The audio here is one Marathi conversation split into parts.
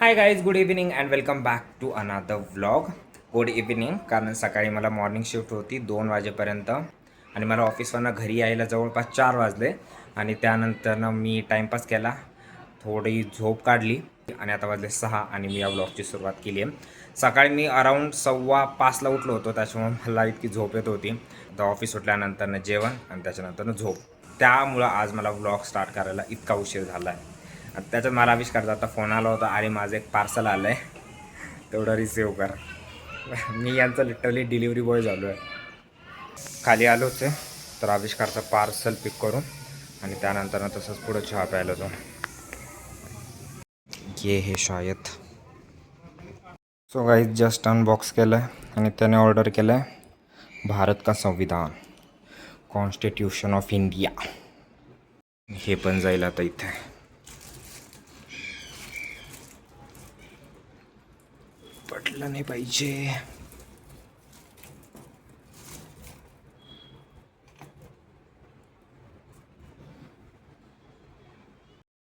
High guys, good evening and welcome back to another vlog. Good evening, कारण सकाळी मला मॉर्निंग शिफ्ट होती 2 वाजेपर्यंत आणि मला ऑफिसवरनं घरी यायला जवळपास 4 वाजले. आणि त्यानंतरनं मी टाईमपास केला, थोडी झोप काढली आणि आता वाजले 6 आणि मी या व्लॉगची सुरुवात केली आहे. सकाळी मी अराऊंड 4:15ला उठलो होतो, त्याच्यामुळे मला इतकी झोप येत होती. तर ऑफिस सुटल्यानंतरनं जेवण आणि त्याच्यानंतरनं झोप, त्यामुळं आज मला व्लॉग स्टार्ट करायला इतका उशीर झाला आहे. आणि त्याच्यात मला आविष्कारचा आता फोन आला होता, अरे माझं एक पार्सल आलं आहे, तेवढं रिसिव्ह कर. मी यांचं लिटरली डिलिव्हरी बॉय झालो आहे. खाली आलो होते तर आविष्कारचं पार्सल पिक करून आणि त्यानंतर तसंच पुढं चहा प्यायला जाऊन ये हे शायद. सो गाईज जस्ट अनबॉक्स केलं आहे आणि त्याने ऑर्डर केलं आहे भारत का संविधान, कॉन्स्टिट्यूशन ऑफ इंडिया. हे पण जाईल आता इथे. पटलं नाही पाहिजे.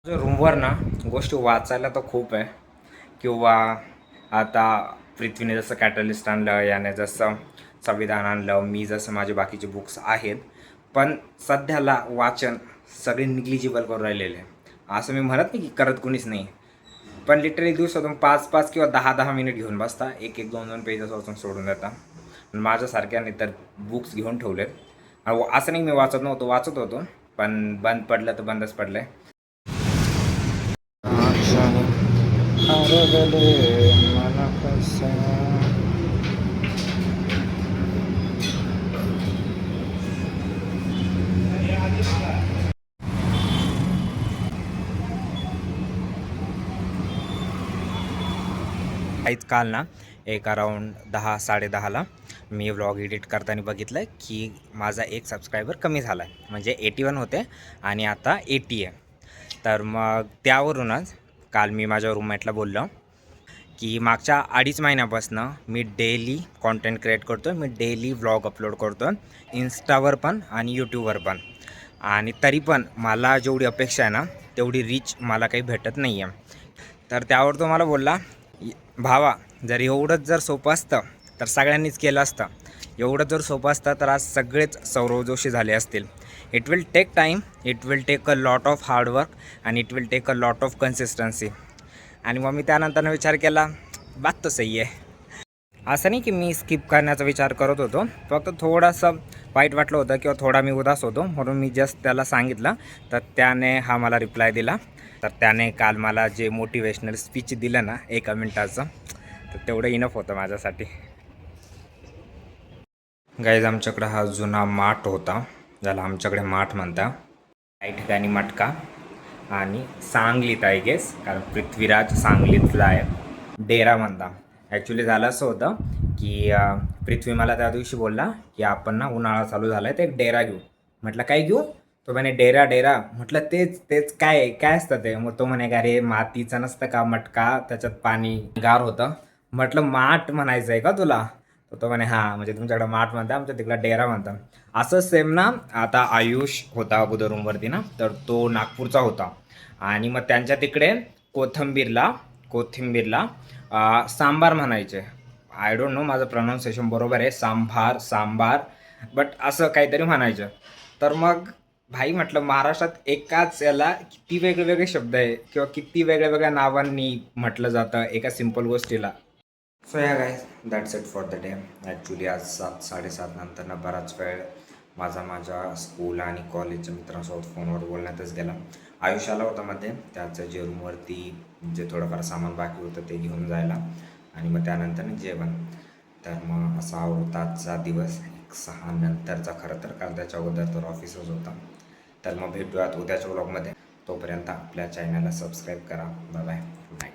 रूमवर ना गोष्टी वाचायला तर खूप आहे, किंवा आता पृथ्वीने जसं कॅटलिस्ट आणलं, याने जसं संविधान आणलं, मी जसं माझे बाकीचे बुक्स आहेत, पण सध्याला वाचन सगळे निग्लिजिबल करून राहिलेले आहे. असं मी म्हणत नाही की करत कोणीच नाही, पण लिटरली दिवसातून 5-5 किंवा 10-10 मिनिट घेऊन बसता, 1-1, 2-2 पेजेस वाचून सोडून देता. माझ्यासारख्याने तर बुक्स घेऊन ठेवलेत. असं नाही मी वाचत नव्हतो, वाचत होतो, पण बंद पडलं तर बंदच पडलं आहे. काल ना एक अराऊंड 10-10:30ला मी व्लॉग एडिट करताना बघितलं की माझा एक सबस्क्रायबर कमी झाला आहे. म्हणजे 81 होते आणि आता 80 आहे. तर मग त्यावरूनच काल मी माझ्या रूममेटला बोललो की मागच्या 2.5 महिन्यापासून मी डेली कॉन्टेंट क्रिएट करतो आहे. मी डेली व्लॉग अपलोड करतो आहे, इन्स्टावर पण आणि यूट्यूबवर पण. आणि तरी पण मला जेवढी अपेक्षा आहे ना तेवढी रीच मला काही भेटत नाही आहे. तर त्यावर तो मला बोलला, भावा जर एवढंच जर सोपं असतं तर सगळ्यांनीच केलं असतं. एवढं जर सोपं असतं तर आज सगळेच सौरव जोशी झाले असतील. It will take time, it will take a lot of hard work आणि it will take a lot of consistency. आणि मग मी त्यानंतरनं विचार केला, बात तो सही आहे. असं नाही की मी स्किप करण्याचा विचार करत होतो, फक्त थोडंसं वाईट वाटलं होतं किंवा थोडा मी उदास होतो, म्हणून मी जस्ट त्याला सांगितलं. तर त्याने हा मला रिप्लाय दिला. तर त्याने काल मला जे मोटिवेशनल स्पीच दिलं ना 1 मिनिटाचं, तर तेवढं इनफ होतं माझ्यासाठी. गाईज, आमच्याकडे हा जुना माठ होता, ज्याला आमच्याकडे माठ म्हणता. काही ठिकाणी मटका आणि सांगलीत आय गेस, कारण पृथ्वीराज सांगलीतला आहे, डेरा म्हणता. ॲक्च्युली झालं असं होतं की पृथ्वी मला त्या दिवशी बोलला की आपण ना उन्हाळा चालू झाला आहे तर एक डेरा घेऊ. म्हटलं काय घेऊ? तो म्हणे डेरा डेरा. म्हटलं तेच तेच काय काय असतं ते? मग तो म्हणे का रे मातीचं नसतं का मटका, त्याच्यात पाणी गार होतं. म्हटलं माठ म्हणायचं आहे का तुला? तर तो म्हणे हां, म्हणजे तुमच्याकडे माठ म्हणता, आमच्या तिकडे डेरा म्हणता. असं सेम ना. आता आयुष होता अगोदर रूमवरती ना, तर तो नागपूरचा होता आणि मग त्यांच्या तिकडे कोथिंबीरला सांबार म्हणायचे. आय डोंट नो माझं प्रोनाऊन्सिएशन बरोबर आहे, सांबार, बट असं काहीतरी म्हणायचं. तर मग भाई म्हटलं महाराष्ट्रात एकाच याला किती वेगळे शब्द आहे किंवा किती वेगळ्या नावांनी म्हटलं जातं एका सिम्पल गोष्टीला. सो या guys, that's it for the day. Actually आज 7-7:30 नंतर बराच वेळ माझ्या स्कूल आणि कॉलेजच्या मित्रांसोबत फोनवर बोलण्यातच गेला. आयुष आला होता मध्ये, त्याचं जे रूमवरती जे थोडंफार सामान बाकी होतं ते घेऊन जायला आणि मग त्यानंतर जेवण. तर मग असा होता आजचा दिवस, 6 नंतरचा. खरं तर काल त्याच्या अगोदर तर ऑफिसच होता. तर मग भेटूयात उद्याच्या व्लॉगमध्ये. तोपर्यंत आपल्या चॅनलला सबस्क्राईब करा. Bye bye, good night.